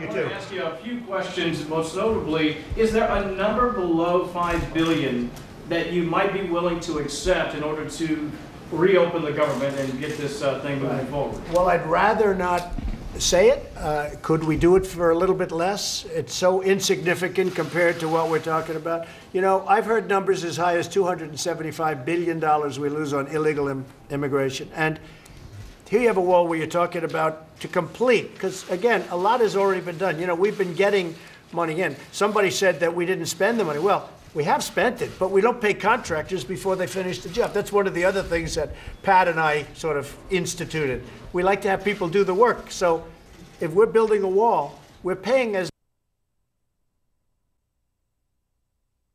want too. to ask you a few questions. Most notably, is there a number below $5 billion that you might be willing to accept in order to reopen the government and get this thing moving forward? Well, I'd rather not say it. Could we do it for a little bit less? It's so insignificant compared to what we're talking about. You know, I've heard numbers as high as $275 billion we lose on illegal immigration. And here you have a wall where you're talking about to complete, because again, a lot has already been done. You know, we've been getting money in. Somebody said that we didn't spend the money. Well, we have spent it, but we don't pay contractors before they finish the job. That's one of the other things that Pat and I sort of instituted. We like to have people do the work. So if we're building a wall, we're paying as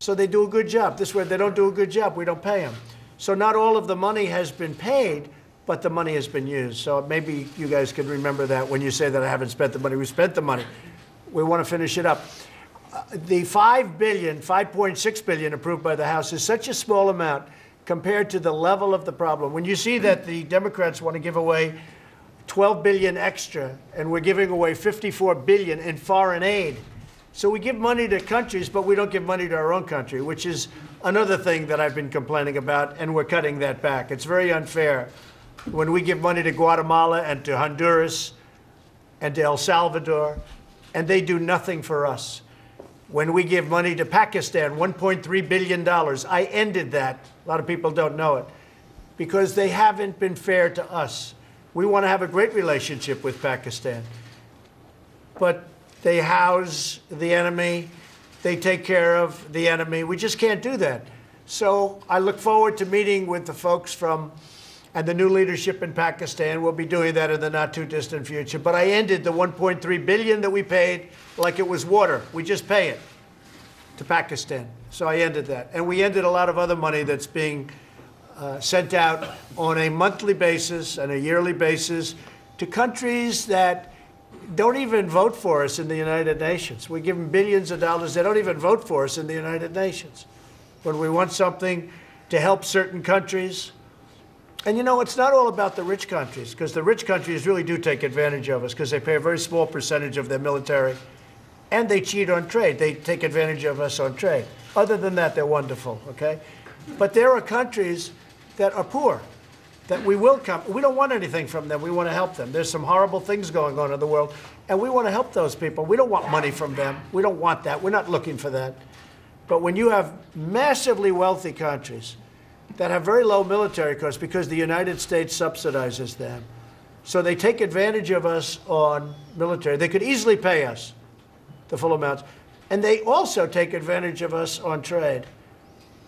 so they do a good job. This way, if they don't do a good job, we don't pay them. So not all of the money has been paid, but the money has been used. So maybe you guys can remember that when you say that I haven't spent the money. We spent the money. We want to finish it up. The $5.6 billion approved by the House is such a small amount compared to the level of the problem. When you see that the Democrats want to give away $12 billion extra, and we're giving away $54 billion in foreign aid. So we give money to countries, but we don't give money to our own country, which is another thing that I've been complaining about, and we're cutting that back. It's very unfair when we give money to Guatemala and to Honduras and to El Salvador, and they do nothing for us. When we give money to Pakistan, $1.3 billion, I ended that. A lot of people don't know it, because they haven't been fair to us. We want to have a great relationship with Pakistan, but they house the enemy, they take care of the enemy. We just can't do that. So I look forward to meeting with the folks and the new leadership in Pakistan. We'll be doing that in the not too distant future. But I ended the $1.3 billion that we paid like it was water. We just pay it to Pakistan. So I ended that. And we ended a lot of other money that's being sent out on a monthly basis and a yearly basis to countries that don't even vote for us in the United Nations. We give them billions of dollars. They don't even vote for us in the United Nations. When we want something to help certain countries, and you know, it's not all about the rich countries, because the rich countries really do take advantage of us because they pay a very small percentage of their military, and they cheat on trade. They take advantage of us on trade. Other than that, they're wonderful, okay? But there are countries that are poor, that we will come. We don't want anything from them. We want to help them. There's some horrible things going on in the world, and we want to help those people. We don't want money from them. We don't want that. We're not looking for that. But when you have massively wealthy countries that have very low military costs because the United States subsidizes them, so they take advantage of us on military. They could easily pay us the full amounts. And they also take advantage of us on trade.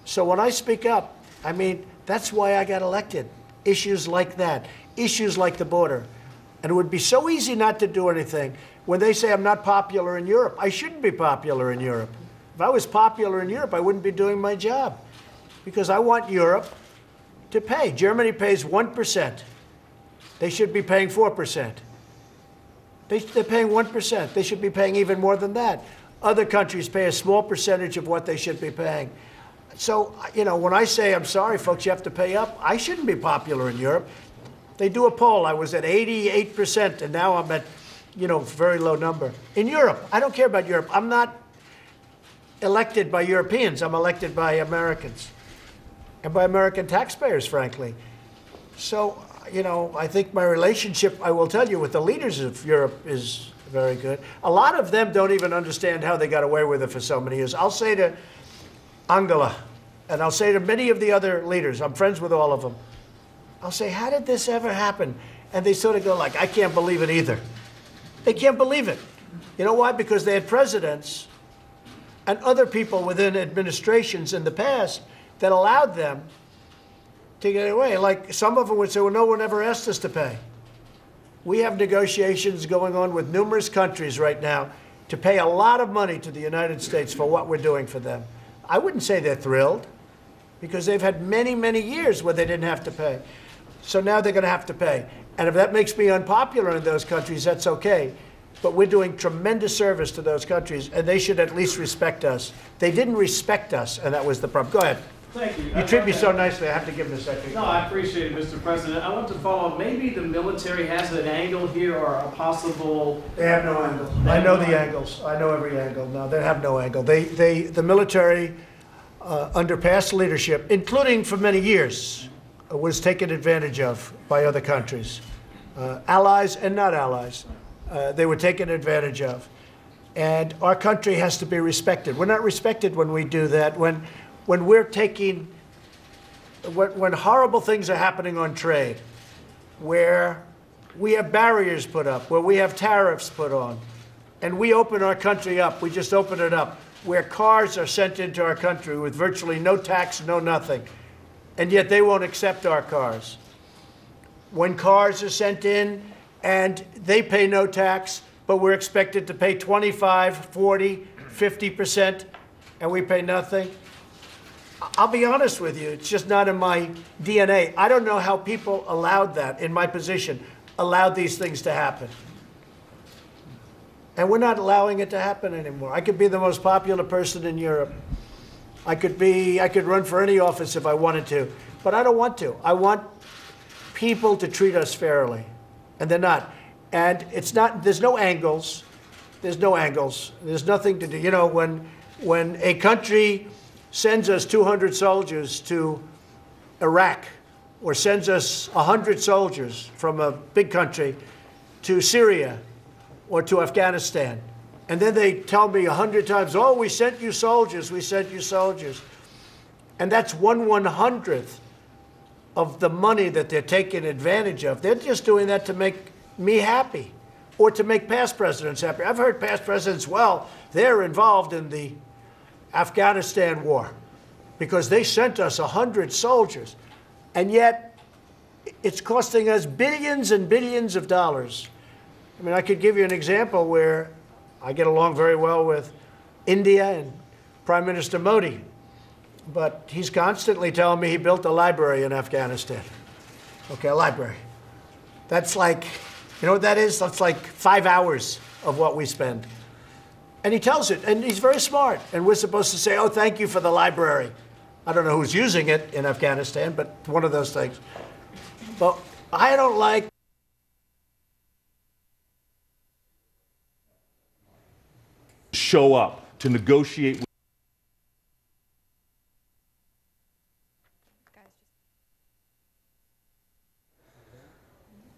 So when I speak up, I mean, that's why I got elected. Issues like that, issues like the border. And it would be so easy not to do anything. When they say I'm not popular in Europe, I shouldn't be popular in Europe. If I was popular in Europe, I wouldn't be doing my job, because I want Europe to pay. Germany pays 1%. They should be paying 4%. They're paying 1%. They should be paying even more than that. Other countries pay a small percentage of what they should be paying. So, you know, when I say, I'm sorry, folks, you have to pay up, I shouldn't be popular in Europe. They do a poll. I was at 88%, and now I'm at, you know, very low number. In Europe, I don't care about Europe. I'm not elected by Europeans. I'm elected by Americans and by American taxpayers, frankly. So, you know, I think my relationship, I will tell you, with the leaders of Europe is very good. A lot of them don't even understand how they got away with it for so many years. I'll say to Angela, and I'll say to many of the other leaders, I'm friends with all of them, I'll say, how did this ever happen? And they sort of go like, I can't believe it either. They can't believe it. You know why? Because they had presidents and other people within administrations in the past that allowed them to get away. Like some of them would say, well, no one ever asked us to pay. We have negotiations going on with numerous countries right now to pay a lot of money to the United States for what we're doing for them. I wouldn't say they're thrilled, because they've had many, many years where they didn't have to pay. So now they're going to have to pay. And if that makes me unpopular in those countries, that's okay. But we're doing tremendous service to those countries, and they should at least respect us. They didn't respect us, and that was the problem. Go ahead. Thank you. You treat me so nicely, I have to give him a second. No, I appreciate it, Mr. President. I want to follow up. Maybe the military has an angle here or a possible. They have no angle. I know the angles. I know every angle. No, they have no angle. The military, under past leadership, including for many years, was taken advantage of by other countries, allies and not allies. They were taken advantage of. And our country has to be respected. We're not respected when we do that. When we're taking, when horrible things are happening on trade, where we have barriers put up, where we have tariffs put on, and we open our country up, we just open it up, where cars are sent into our country with virtually no tax, no nothing, and yet they won't accept our cars. When cars are sent in and they pay no tax, but we're expected to pay 25, 40, 50%, and we pay nothing. I'll be honest with you, it's just not in my DNA. I don't know how people allowed that, in my position, allowed these things to happen. And we're not allowing it to happen anymore. I could be the most popular person in Europe. I could run for any office if I wanted to, but I don't want to. I want people to treat us fairly, and they're not. And it's not, there's no angles. There's no angles. There's nothing to do. You know, when a country sends us 200 soldiers to Iraq, or sends us 100 soldiers from a big country to Syria or to Afghanistan, and then they tell me 100 times, oh, we sent you soldiers, we sent you soldiers. And that's 1/100th of the money that they're taking advantage of. They're just doing that to make me happy, or to make past presidents happy. I've heard past presidents, well, they're involved in the Afghanistan war because they sent us 100 soldiers, and yet it's costing us billions and billions of dollars. I mean, I could give you an example where I get along very well with India and Prime Minister Modi, but he's constantly telling me he built a library in Afghanistan. Okay, a library. That's like, you know what that is? That's like 5 hours of what we spend. And he tells it, and he's very smart. And we're supposed to say, oh, thank you for the library. I don't know who's using it in Afghanistan, but one of those things. But I don't like show up to negotiate.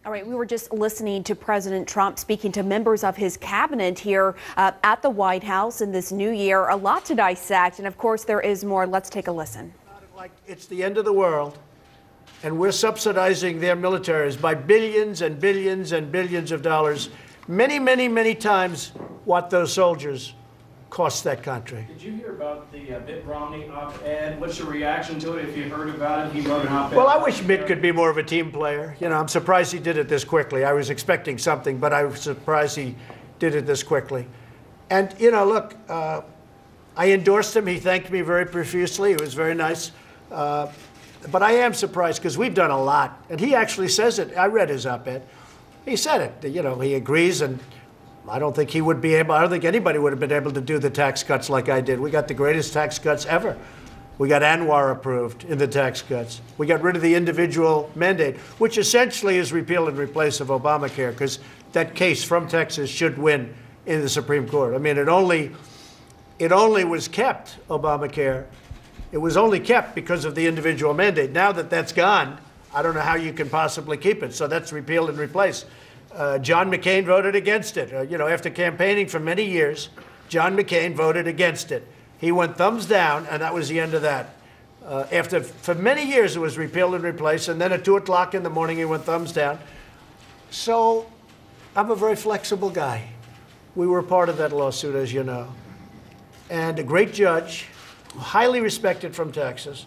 All right, we were just listening to President Trump speaking to members of his cabinet here at the White House in this new year. A lot to dissect, and of course there is more. Let's take a listen. like it's the end of the world, and we're subsidizing their militaries by billions and billions and billions of dollars, many, many, many times what those soldiers cost that country. Did you hear about the Mitt Romney op-ed? What's your reaction to it if you heard about it? He wrote an op-ed. Well, I wish Mitt could be more of a team player. You know, I'm surprised he did it this quickly. I was expecting something, but I was surprised he did it this quickly. And, you know, look, I endorsed him. He thanked me very profusely. It was very nice. But I am surprised because we've done a lot. And he actually says it. I read his op-ed. He said it. You know, he agrees, and I don't think he would be able, I don't think anybody would have been able to do the tax cuts like I did. We got the greatest tax cuts ever. We got Anwar approved in the tax cuts. We got rid of the individual mandate, which essentially is repeal and replace of Obamacare, because that case from Texas should win in the Supreme Court. I mean, it only was kept, Obamacare. It was only kept because of the individual mandate. Now that that's gone, I don't know how you can possibly keep it. So that's repeal and replace. John McCain voted against it. You know, after campaigning for many years, John McCain voted against it. He went thumbs down, and that was the end of that. For many years, it was repeal and replace, and then at 2 o'clock in the morning, he went thumbs down. So I'm a very flexible guy. We were part of that lawsuit, as you know. And a great judge, highly respected from Texas,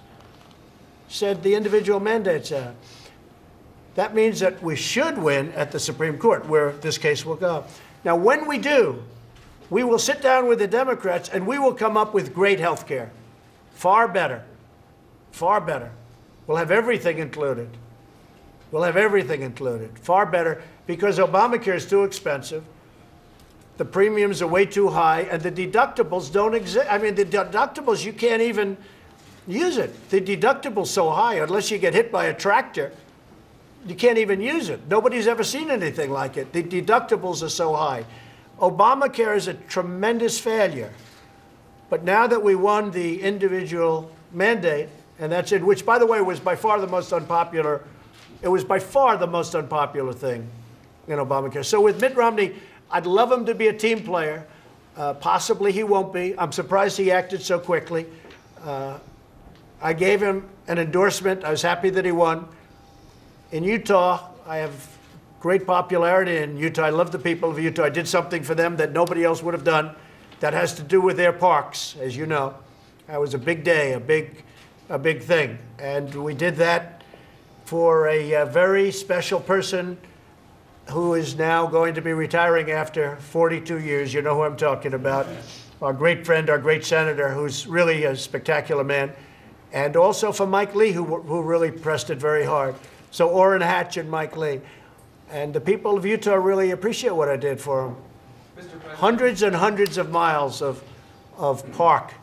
said the individual mandate's out. That means that we should win at the Supreme Court, where this case will go. Now, when we do, we will sit down with the Democrats and we will come up with great health care. Far better. Far better. We'll have everything included. We'll have everything included. Far better, because Obamacare is too expensive. The premiums are way too high, and the deductibles don't exist. I mean, the deductibles, you can't even use it. The deductible's so high, unless you get hit by a tractor, you can't even use it. Nobody's ever seen anything like it. The deductibles are so high. Obamacare is a tremendous failure. But now that we won the individual mandate, and that's it, which, by the way, was by far the most unpopular, it was by far the most unpopular thing in Obamacare. So with Mitt Romney, I'd love him to be a team player. Possibly he won't be. I'm surprised he acted so quickly. I gave him an endorsement. I was happy that he won. In Utah, I have great popularity in Utah. I love the people of Utah. I did something for them that nobody else would have done. That has to do with their parks, as you know. That was a big day, a big thing. And we did that for a very special person who is now going to be retiring after 42 years. You know who I'm talking about. Our great friend, our great senator, who's really a spectacular man. And also for Mike Lee, who really pressed it very hard. So Orrin Hatch and Mike Lee. And the people of Utah really appreciate what I did for them. Hundreds and hundreds of miles of park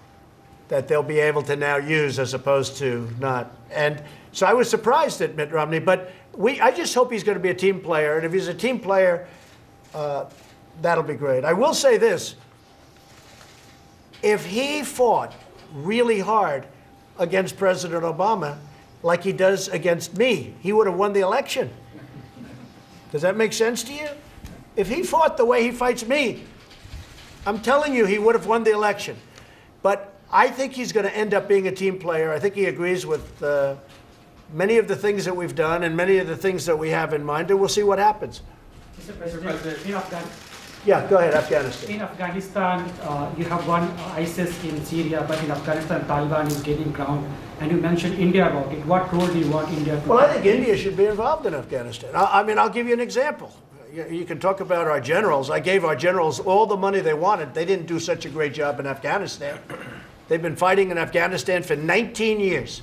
that they'll be able to now use as opposed to not. And so I was surprised at Mitt Romney, but I just hope he's going to be a team player. And if he's a team player, that'll be great. I will say this. If he fought really hard against President Obama, like he does against me, he would have won the election. Does that make sense to you? If he fought the way he fights me, I'm telling you, he would have won the election. But I think he's going to end up being a team player. I think he agrees with many of the things that we've done and many of the things that we have in mind, and we'll see what happens. Mr. President, in Afghanistan. Yeah, go ahead, Afghanistan. In Afghanistan, you have won ISIS in Syria, but in Afghanistan, Taliban is gaining ground. And you mentioned India about it. What role do you want India to play? Well, I think India should be involved in Afghanistan. I mean, I'll give you an example. You can talk about our generals. I gave our generals all the money they wanted. They didn't do such a great job in Afghanistan. They've been fighting in Afghanistan for 19 years.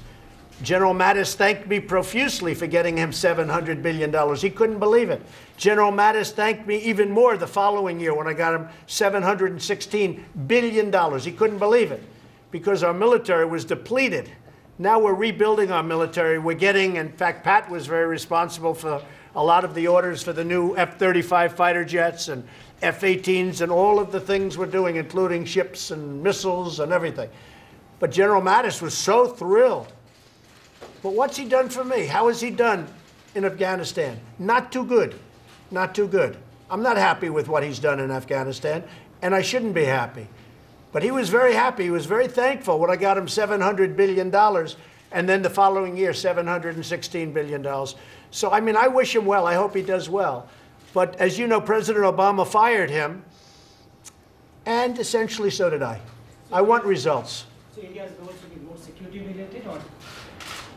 General Mattis thanked me profusely for getting him $700 billion. He couldn't believe it. General Mattis thanked me even more the following year when I got him $716 billion. He couldn't believe it because our military was depleted. Now we're rebuilding our military. We're getting, in fact, Pat was very responsible for a lot of the orders for the new F-35 fighter jets and F-18s and all of the things we're doing, including ships and missiles and everything. But General Mattis was so thrilled. But what's he done for me? How has he done in Afghanistan? Not too good. Not too good. I'm not happy with what he's done in Afghanistan, and I shouldn't be happy. But he was very happy. He was very thankful when I got him $700 billion, and then the following year, $716 billion. So, I mean, I wish him well. I hope he does well. But as you know, President Obama fired him, and essentially so did I. I want results. So India's goals will be more security related, or?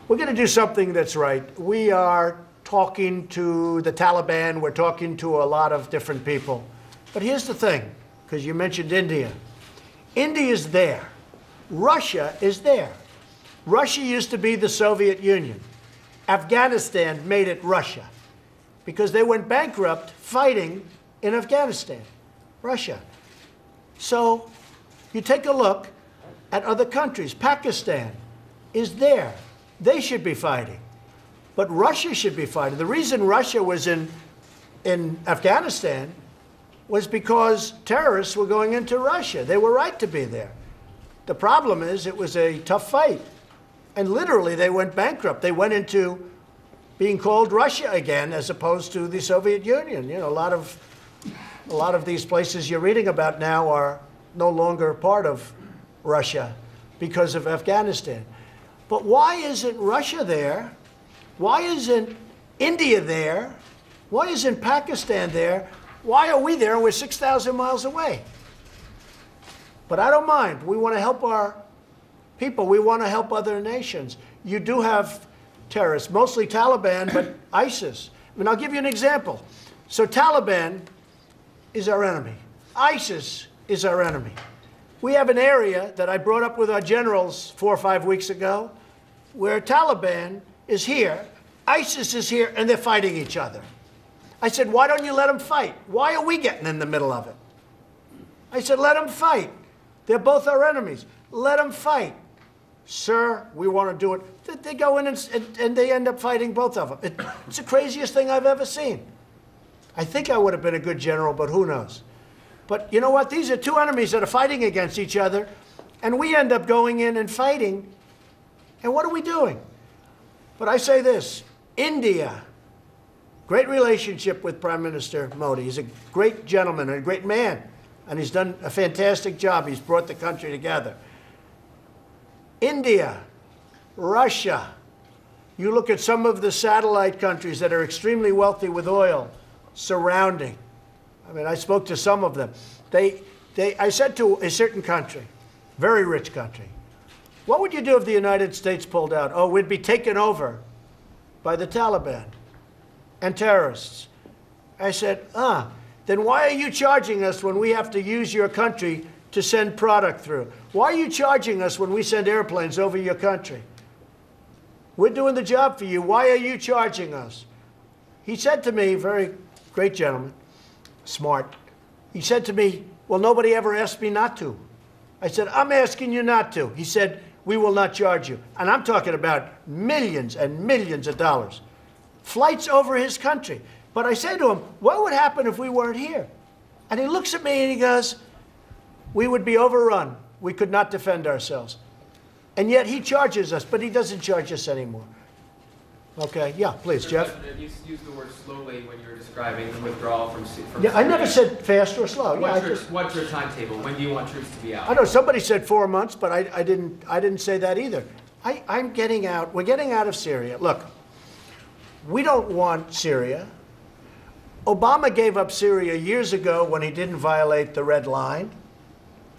We're going to do something that's right. We are talking to the Taliban. We're talking to a lot of different people. But here's the thing, because you mentioned India. India is there. Russia is there. Russia used to be the Soviet Union. Afghanistan made it Russia because they went bankrupt fighting in Afghanistan, Russia. So you take a look at other countries. Pakistan is there. They should be fighting. But Russia should be fighting. The reason Russia was in Afghanistan was because terrorists were going into Russia. They were right to be there. The problem is it was a tough fight. And literally they went bankrupt. They went into being called Russia again as opposed to the Soviet Union. You know, a lot of these places you're reading about now are no longer part of Russia because of Afghanistan. But why isn't Russia there? Why isn't India there? Why isn't Pakistan there? Why are we there and we're 6,000 miles away? But I don't mind. We want to help our people. We want to help other nations. You do have terrorists, mostly Taliban, but ISIS. I mean, I'll give you an example. So Taliban is our enemy. ISIS is our enemy. We have an area that I brought up with our generals 4 or 5 weeks ago where Taliban is here, ISIS is here, and they're fighting each other. I said, why don't you let them fight? Why are we getting in the middle of it? I said, let them fight. They're both our enemies. Let them fight. sir, we want to do it. They go in and they end up fighting both of them. It's the craziest thing I've ever seen. I think I would have been a good general, but who knows? But you know what? These are two enemies that are fighting against each other, and we end up going in and fighting. And what are we doing? But I say this, India, great relationship with Prime Minister Modi. He's a great gentleman and a great man, and he's done a fantastic job. He's brought the country together. India, Russia, you look at some of the satellite countries that are extremely wealthy with oil surrounding. I mean, I spoke to some of them. I said to a certain country, very rich country, what would you do if the United States pulled out? Oh, we'd be taken over by the Taliban and terrorists. I said, then why are you charging us when we have to use your country to send product through? Why are you charging us when we send airplanes over your country? We're doing the job for you. Why are you charging us? He said to me, very great gentleman, smart, he said to me, well, nobody ever asked me not to. I said, I'm asking you not to. He said, we will not charge you. And I'm talking about millions and millions of dollars. Flights over his country. But I say to him, what would happen if we weren't here? And he looks at me and he goes, we would be overrun. We could not defend ourselves. And yet he charges us, but he doesn't charge us anymore. Okay, yeah, please, Mr. Jeff. President, you used the word slowly when you were describing the withdrawal from Yeah, I never Syria. said fast or slow. Yeah, What's your timetable? When do you want troops to be out? I know somebody said 4 months, but I didn't say that either. I'm getting out. We're getting out of Syria. Look, we don't want Syria. Obama gave up Syria years ago when he didn't violate the red line.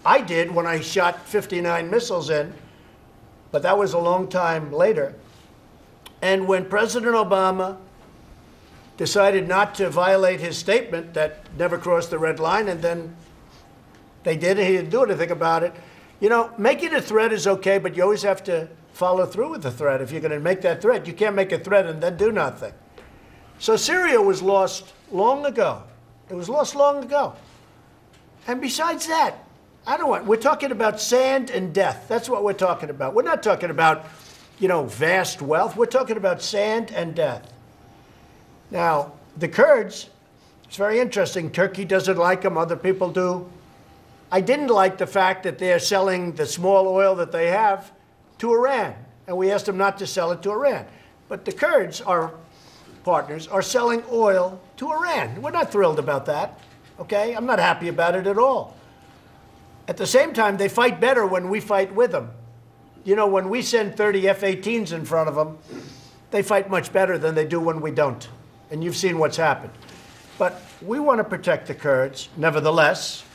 I did when I shot 59 missiles in, but that was a long time later. And when President Obama decided not to violate his statement that never crossed the red line, and then they did, and he didn't do anything about it. You know, making a threat is okay, but you always have to follow through with the threat. If you're going to make that threat, you can't make a threat and then do nothing. So Syria was lost long ago. It was lost long ago. And besides that, I don't want, we're talking about sand and death. That's what we're talking about. We're not talking about, you know, vast wealth. We're talking about sand and death. Now, the Kurds, it's very interesting. Turkey doesn't like them. Other people do. I didn't like the fact that they're selling the small oil that they have to Iran. And we asked them not to sell it to Iran. But the Kurds, our partners, are selling oil to Iran. We're not thrilled about that. Okay? I'm not happy about it at all. At the same time, they fight better when we fight with them. You know, when we send 30 F-18s in front of them, they fight much better than they do when we don't. And you've seen what's happened. But we want to protect the Kurds. Nevertheless,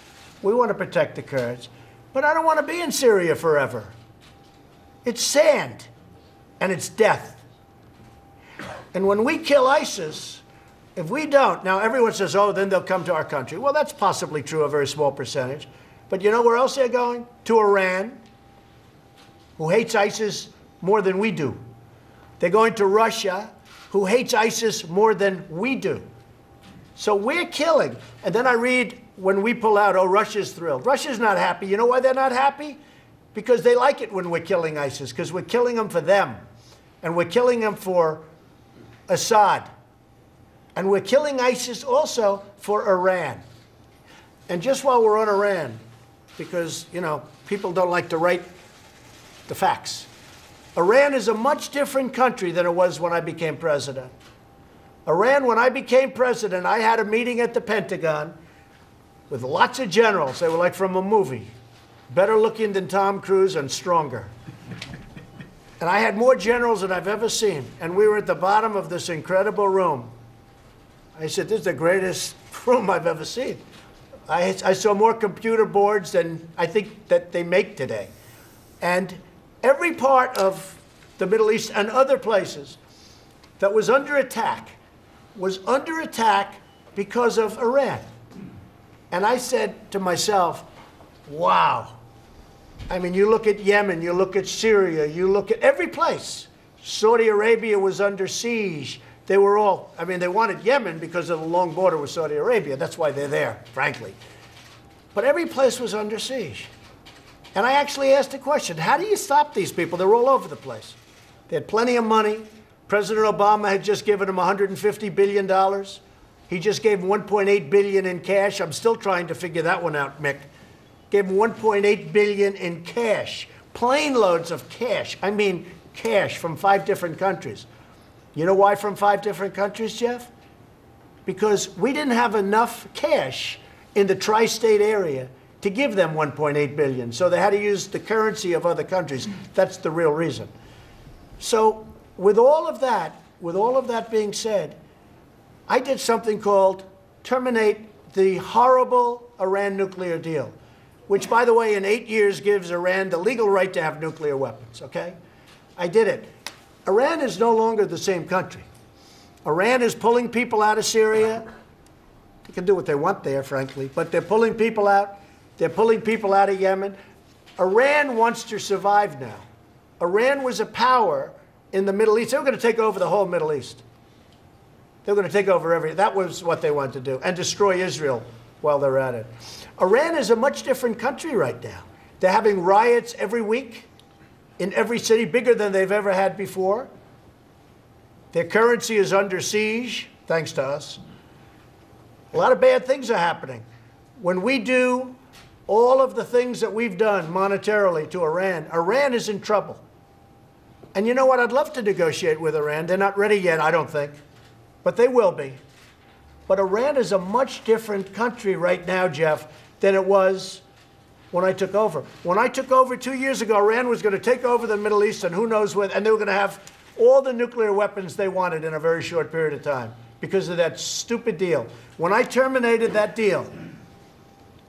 we want to protect the Kurds. But I don't want to be in Syria forever. It's sand, and it's death. And when we kill ISIS, if we don't, now everyone says, oh, then they'll come to our country. Well, that's possibly true, a very small percentage. But you know where else they're going? To Iran, who hates ISIS more than we do. They're going to Russia, who hates ISIS more than we do. So we're killing. And then I read when we pull out, oh, Russia's thrilled. Russia's not happy. You know why they're not happy? Because they like it when we're killing ISIS, because we're killing them for them. And we're killing them for Assad. And we're killing ISIS also for Iran. And just while we're on Iran, because, you know, people don't like to write the facts. Iran is a much different country than it was when I became president. Iran, when I became president, I had a meeting at the Pentagon with lots of generals. They were like from a movie. Better looking than Tom Cruise and stronger. And I had more generals than I've ever seen. And we were at the bottom of this incredible room. I said, this is the greatest room I've ever seen. I saw more computer boards than I think that they make today. And every part of the Middle East and other places that was under attack because of Iran. And I said to myself, wow. I mean, you look at Yemen, you look at Syria, you look at every place. Saudi Arabia was under siege. They were all, I mean, they wanted Yemen because of the long border with Saudi Arabia. That's why they're there, frankly. But every place was under siege. And I actually asked a question. How do you stop these people? They're all over the place. They had plenty of money. President Obama had just given them $150 billion. He just gave them $1.8 billion in cash. I'm still trying to figure that one out, Mick. Gave them $1.8 billion in cash. Plane loads of cash. I mean cash from 5 different countries. You know why from 5 different countries, Jeff? Because we didn't have enough cash in the tri-state area to give them $1.8 billion. So they had to use the currency of other countries. That's the real reason. So with all of that being said, I did something called terminate the horrible Iran nuclear deal, which, by the way, in 8 years gives Iran the legal right to have nuclear weapons, okay? I did it. Iran is no longer the same country. Iran is pulling people out of Syria. They can do what they want there, frankly, but they're pulling people out. They're pulling people out of Yemen. Iran wants to survive now. Iran was a power in the Middle East. They were going to take over the whole Middle East. They were going to take over everything. That was what they wanted to do, and destroy Israel while they're at it. Iran is a much different country right now. They're having riots every week in every city, bigger than they've ever had before. Their currency is under siege, thanks to us. A lot of bad things are happening. When we do all of the things that we've done monetarily to Iran, Iran is in trouble. And you know what? I'd love to negotiate with Iran. They're not ready yet, I don't think. But they will be. But Iran is a much different country right now, Jeff, than it was when I took over. When I took over 2 years ago, Iran was going to take over the Middle East and who knows when, and they were going to have all the nuclear weapons they wanted in a very short period of time because of that stupid deal. When I terminated that deal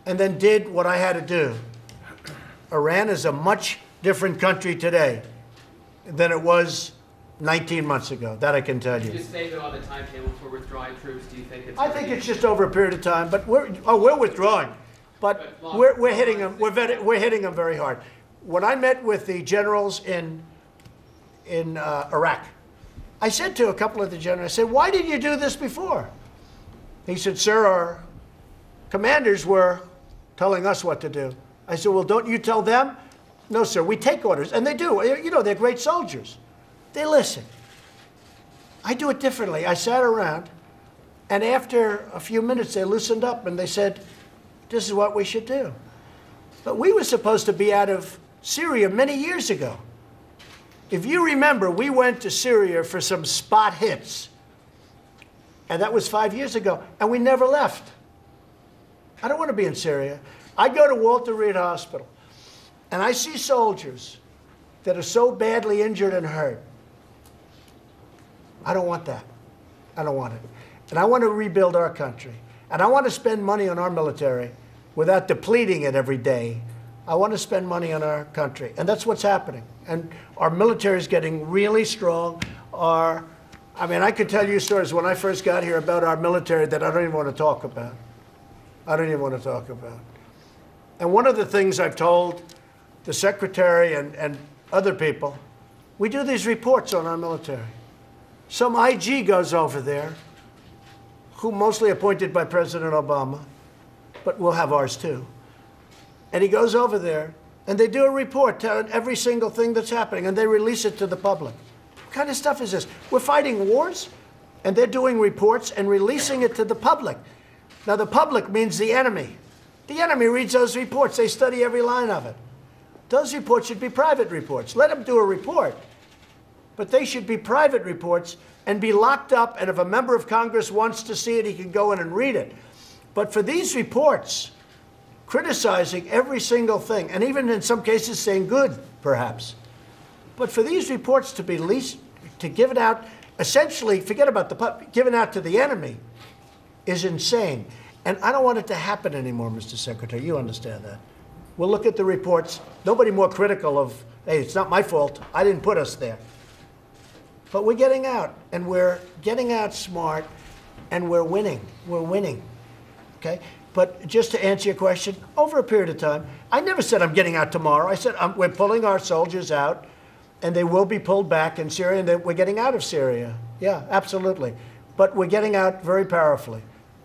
and then did what I had to do, Iran is a much different country today than it was 19 months ago. That I can tell you. Just say though on the timetable for withdrawing troops, do you think it's? I think it's just over a period of time. But we're withdrawing, but we're hitting them. We're hitting them very hard. When I met with the generals in Iraq, I said to a couple of the generals, I said, "Why didn't you do this before?" He said, "Sir, our commanders were telling us what to do." I said, "Well, don't you tell them?" "No, sir, we take orders." And they do. You know, they're great soldiers. They listen. I do it differently. I sat around, and after a few minutes, they loosened up, and they said, "This is what we should do." But we were supposed to be out of Syria many years ago. If you remember, we went to Syria for some spot hits, and that was 5 years ago, and we never left. I don't want to be in Syria. I go to Walter Reed Hospital, and I see soldiers that are so badly injured and hurt. I don't want that. I don't want it. And I want to rebuild our country. And I want to spend money on our military without depleting it every day. I want to spend money on our country. And that's what's happening. And our military is getting really strong. I mean, I could tell you stories when I first got here about our military that I don't even want to talk about. I don't even want to talk about. And one of the things I've told the secretary and other people, we do these reports on our military. Some IG goes over there, who mostly appointed by President Obama, but we'll have ours too. And he goes over there, and they do a report telling every single thing that's happening, and they release it to the public. What kind of stuff is this? We're fighting wars, and they're doing reports and releasing it to the public. Now, the public means the enemy. The enemy reads those reports. They study every line of it. Those reports should be private reports. Let them do a report. But they should be private reports and be locked up, and if a member of Congress wants to see it, he can go in and read it. But for these reports, criticizing every single thing, and even in some cases saying good, perhaps, but for these reports to be leased, to give it out, essentially, forget about giving out to the enemy, is insane. And I don't want it to happen anymore, Mr. Secretary. You understand that. We'll look at the reports. Nobody more critical of, hey, it's not my fault. I didn't put us there. But we're getting out, and we're getting out smart, and we're winning. We're winning, okay? But just to answer your question, over a period of time, I never said I'm getting out tomorrow. I said we're pulling our soldiers out, and they will be pulled back in Syria, and we're getting out of Syria. Yeah, absolutely. But we're getting out very powerfully.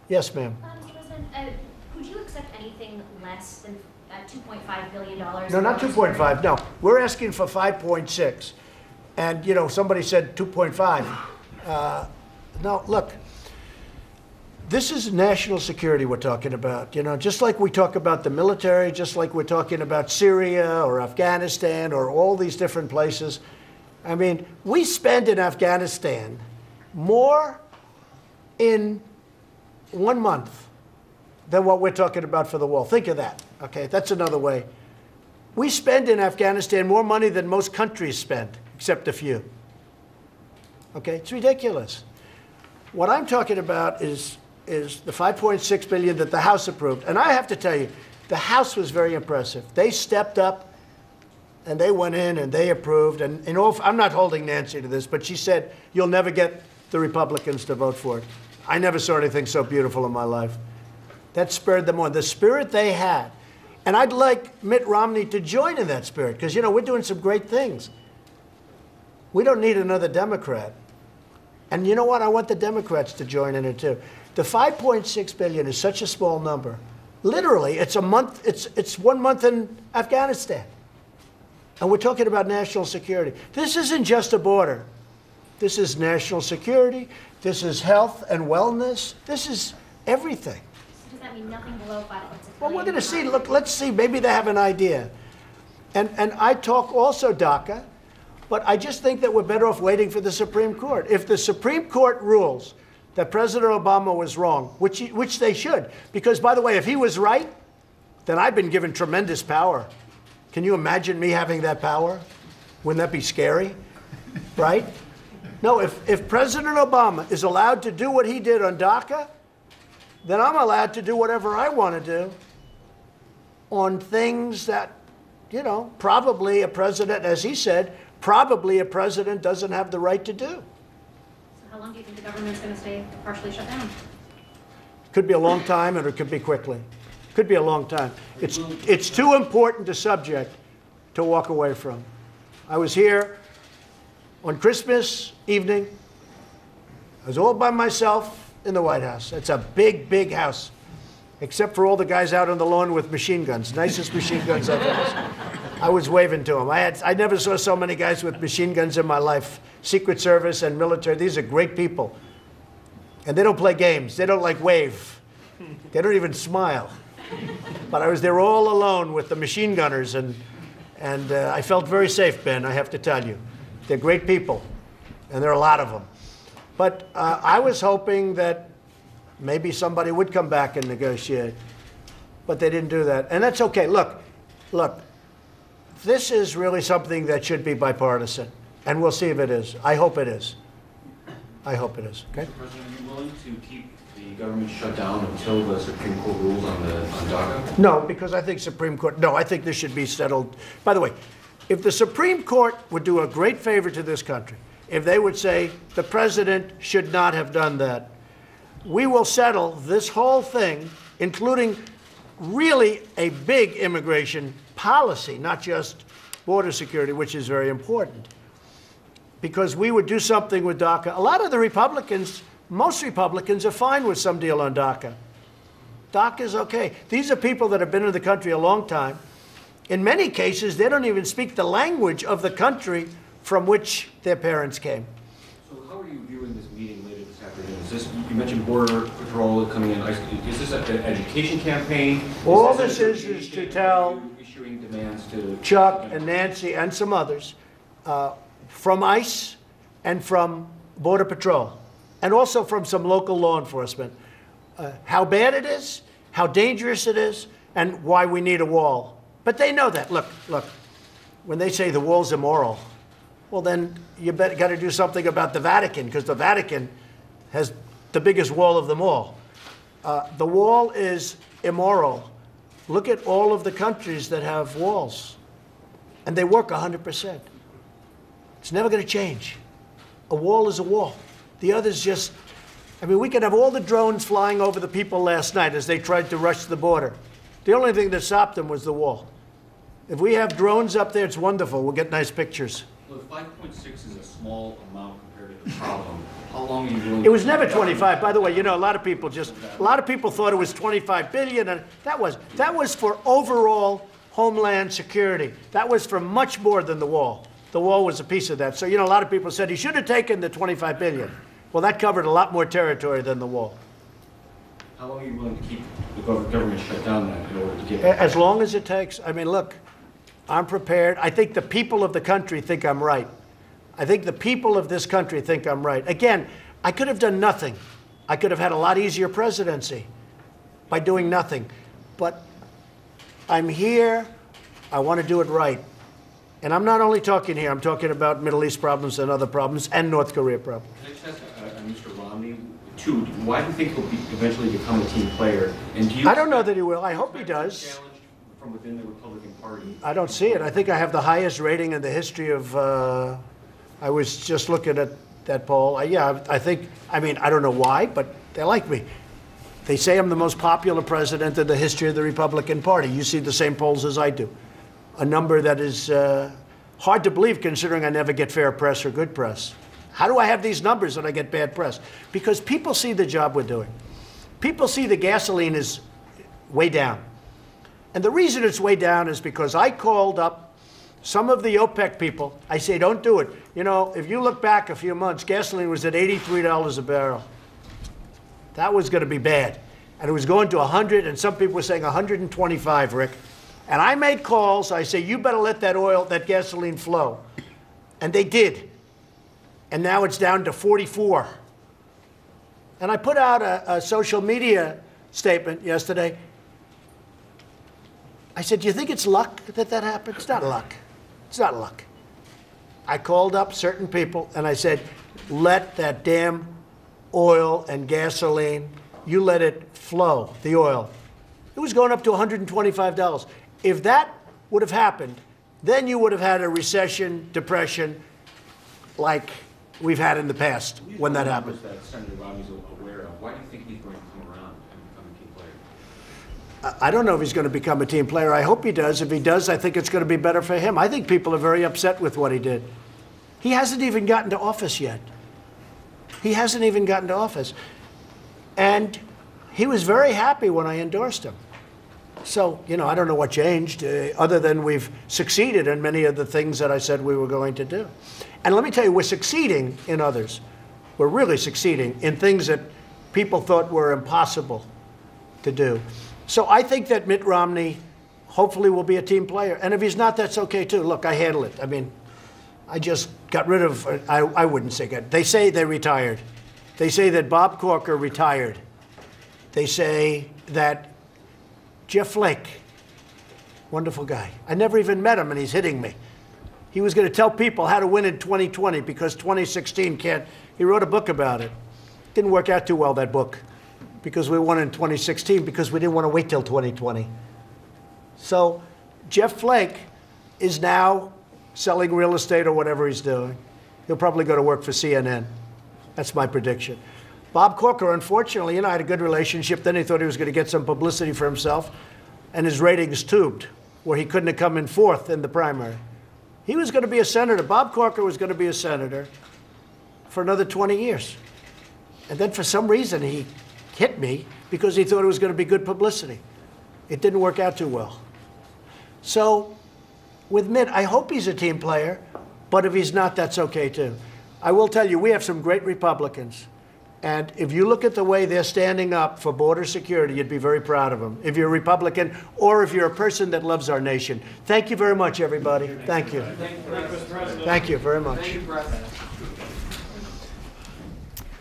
Yes, ma'am. Mr. President, could Would you accept anything less than $2.5 billion? No, not 2.5, no. We're asking for 5.6. And, you know, somebody said 2.5. No, look, this is national security we're talking about. You know, just like we talk about the military, just like we're talking about Syria or Afghanistan or all these different places. I mean, we spend in Afghanistan more in 1 month than what we're talking about for the wall. Think of that, okay? That's another way. We spend in Afghanistan more money than most countries spend, except a few. Okay, it's ridiculous. What I'm talking about is the $5.6 billion that the House approved. And I have to tell you, the House was very impressive. They stepped up and they went in and they approved. And in all, I'm not holding Nancy to this, but she said, you'll never get the Republicans to vote for it. I never saw anything so beautiful in my life. That spurred them on. The spirit they had. And I'd like Mitt Romney to join in that spirit, because, you know, we're doing some great things. We don't need another Democrat. And you know what? I want the Democrats to join in it, too. The $5.6 billion is such a small number. Literally, it's a month. It's 1 month in Afghanistan. And we're talking about national security. This isn't just a border. This is national security. This is health and wellness. This is everything. Does that mean nothing below $5.6 billion? Well, we're going to see. Look, let's see. Maybe they have an idea. And I talk also DACA, but I just think that we're better off waiting for the Supreme Court. If the Supreme Court rules that President Obama was wrong, which they should, because, by the way, if he was right, then I've been given tremendous power. Can you imagine me having that power? Wouldn't that be scary? Right? No, if President Obama is allowed to do what he did on DACA, then I'm allowed to do whatever I want to do on things that, you know, probably a president, as he said, probably a president doesn't have the right to do. So how long do you think the government's going to stay partially shut down? Could be a long time, and it could be quickly. Could be a long time. It's too important a subject to walk away from. I was here on Christmas evening. I was all by myself in the White House. It's a big, big house, except for all the guys out on the lawn with machine guns, nicest machine guns I've ever seen. I was waving to them. I never saw so many guys with machine guns in my life. Secret Service and military, these are great people. And they don't play games. They don't like wave. They don't even smile. But I was there all alone with the machine gunners, and I felt very safe, Ben, I have to tell you. They're great people, and there are a lot of them. But I was hoping that maybe somebody would come back and negotiate, but they didn't do that. And that's okay. Look, this is really something that should be bipartisan, and we'll see if it is. I hope it is. I hope it is. Okay? Mr. President, are you willing to keep the government shut down until the Supreme Court rules on DACA? No, because I think Supreme Court, no, I think this should be settled. By the way, if the Supreme Court would do a great favor to this country, if they would say the president should not have done that, we will settle this whole thing, including really a big immigration policy, not just border security, which is very important. Because we would do something with DACA. A lot of the Republicans, most Republicans, are fine with some deal on DACA. DACA is okay. These are people that have been in the country a long time. In many cases, they don't even speak the language of the country from which their parents came. So how are you viewing this meeting later this afternoon? Is this, you mentioned Border Patrol coming in. Is this an education campaign? All this is to tell issuing demands to Chuck and Nancy and some others from ICE and from Border Patrol, and also from some local law enforcement, how bad it is, how dangerous it is, and why we need a wall. But they know that. Look, when they say the wall's immoral, well, then you got to do something about the Vatican, because the Vatican has the biggest wall of them all. The wall is immoral. Look at all of the countries that have walls, and they work 100%. It's never going to change. A wall is a wall. The others just, I mean, we could have all the drones flying over the people last night as they tried to rush the border. The only thing that stopped them was the wall. If we have drones up there, it's wonderful. We'll get nice pictures. Well, 5.6 is a small amount compared to the problem. How long are you willing? It was never 25. By the way, you know, a lot of people thought it was 25 billion, and that was for overall homeland security. That was for much more than the wall. The wall was a piece of that. So, you know, a lot of people said he should have taken the 25 billion. Well, that covered a lot more territory than the wall. How long are you willing to keep the government shut down then in order to get? As long as it takes. I mean, look, I'm prepared. I think the people of the country think I'm right. I think the people of this country think I'm right. Again, I could have done nothing. I could have had a lot easier presidency by doing nothing. But I'm here. I want to do it right. And I'm not only talking here. I'm talking about Middle East problems and other problems and North Korea problems. Can I just ask Mr. Romney, too, why do you think he'll eventually become a team player? And do you? I don't know that he will. I hope he does. Challenge from within the Republican Party. I don't see it. I think I have the highest rating in the history of. I was just looking at that poll. I think. I mean, I don't know why, but they like me. They say I'm the most popular president in the history of the Republican Party. You see the same polls as I do. A number that is hard to believe considering I never get fair press or good press. How do I have these numbers and I get bad press? Because people see the job we're doing. People see the gasoline is way down. And the reason it's way down is because I called up some of the OPEC people. I say, don't do it. You know, if you look back a few months, gasoline was at $83 a barrel. That was going to be bad. And it was going to 100, and some people were saying 125, Rick. And I made calls. I say, you better let that gasoline flow. And they did. And now it's down to 44. And I put out a social media statement yesterday. I said, do you think it's luck that happened? It's not luck. It's not luck. I called up certain people and I said, let that damn oil and gasoline, you let it flow, the oil. It was going up to $125. If that would have happened, then you would have had a recession, depression, like we've had in the past when that happened. That Senator Romney's aware of. Why do you think he's going to come around and become a team player? I don't know if he's going to become a team player. I hope he does. If he does, I think it's going to be better for him. I think people are very upset with what he did. He hasn't even gotten to office yet. He hasn't even gotten to office. And he was very happy when I endorsed him. So, you know, I don't know what changed, other than we've succeeded in many of the things that I said we were going to do. And let me tell you, we're succeeding in others. We're really succeeding in things that people thought were impossible to do. So I think that Mitt Romney hopefully will be a team player. And if he's not, that's okay too. Look, I handle it. I mean, I just got rid of, I wouldn't say that. They say they retired. They say that Bob Corker retired. They say that Jeff Flake, wonderful guy. I never even met him and he's hitting me. He was going to tell people how to win in 2020 because 2016 can't. He wrote a book about it. Didn't work out too well, that book, because we won in 2016 because we didn't want to wait till 2020. So Jeff Flake is now selling real estate or whatever he's doing. He'll probably go to work for CNN. That's my prediction. Bob Corker, unfortunately, you know, I had a good relationship. Then he thought he was going to get some publicity for himself, and his ratings tubed, where he couldn't have come in fourth in the primary. He was going to be a senator. Bob Corker was going to be a senator for another 20 years. And then for some reason, he hit me because he thought it was going to be good publicity. It didn't work out too well. So with Mitt, I hope he's a team player, but if he's not, that's okay too. I will tell you, we have some great Republicans. And if you look at the way they're standing up for border security, you'd be very proud of them. If you're a Republican or if you're a person that loves our nation. Thank you very much, everybody. Thank you. Thank you very much.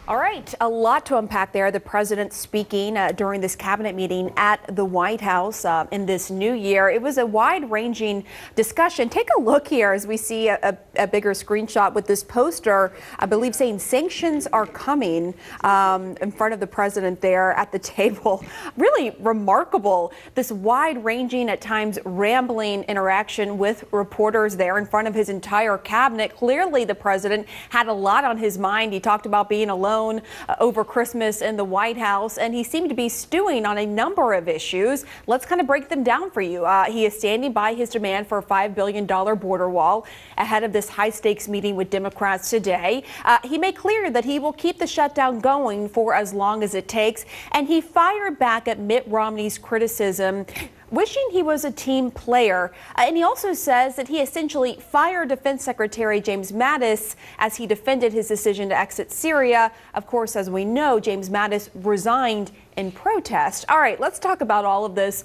All right, a lot to unpack there. The president speaking during this cabinet meeting at the White House in this new year. It was a wide-ranging discussion. Take a look here as we see a bigger screenshot with this poster, I believe, saying sanctions are coming in front of the president there at the table. Really remarkable, this wide-ranging, at times rambling interaction with reporters there in front of his entire cabinet. Clearly, the president had a lot on his mind. He talked about being alone alone over Christmas in the White House, and he seemed to be stewing on a number of issues. Let's kind of break them down for you. He is standing by his demand for a $5 billion border wall ahead of this high-stakes meeting with Democrats today. He made clear that he will keep the shutdown going for as long as it takes, and he fired back at Mitt Romney's criticism, wishing he was a team player. And he also says that he essentially fired Defense Secretary James Mattis as he defended his decision to exit Syria. Of course, as we know, James Mattis resigned in protest. All right, let's talk about all of this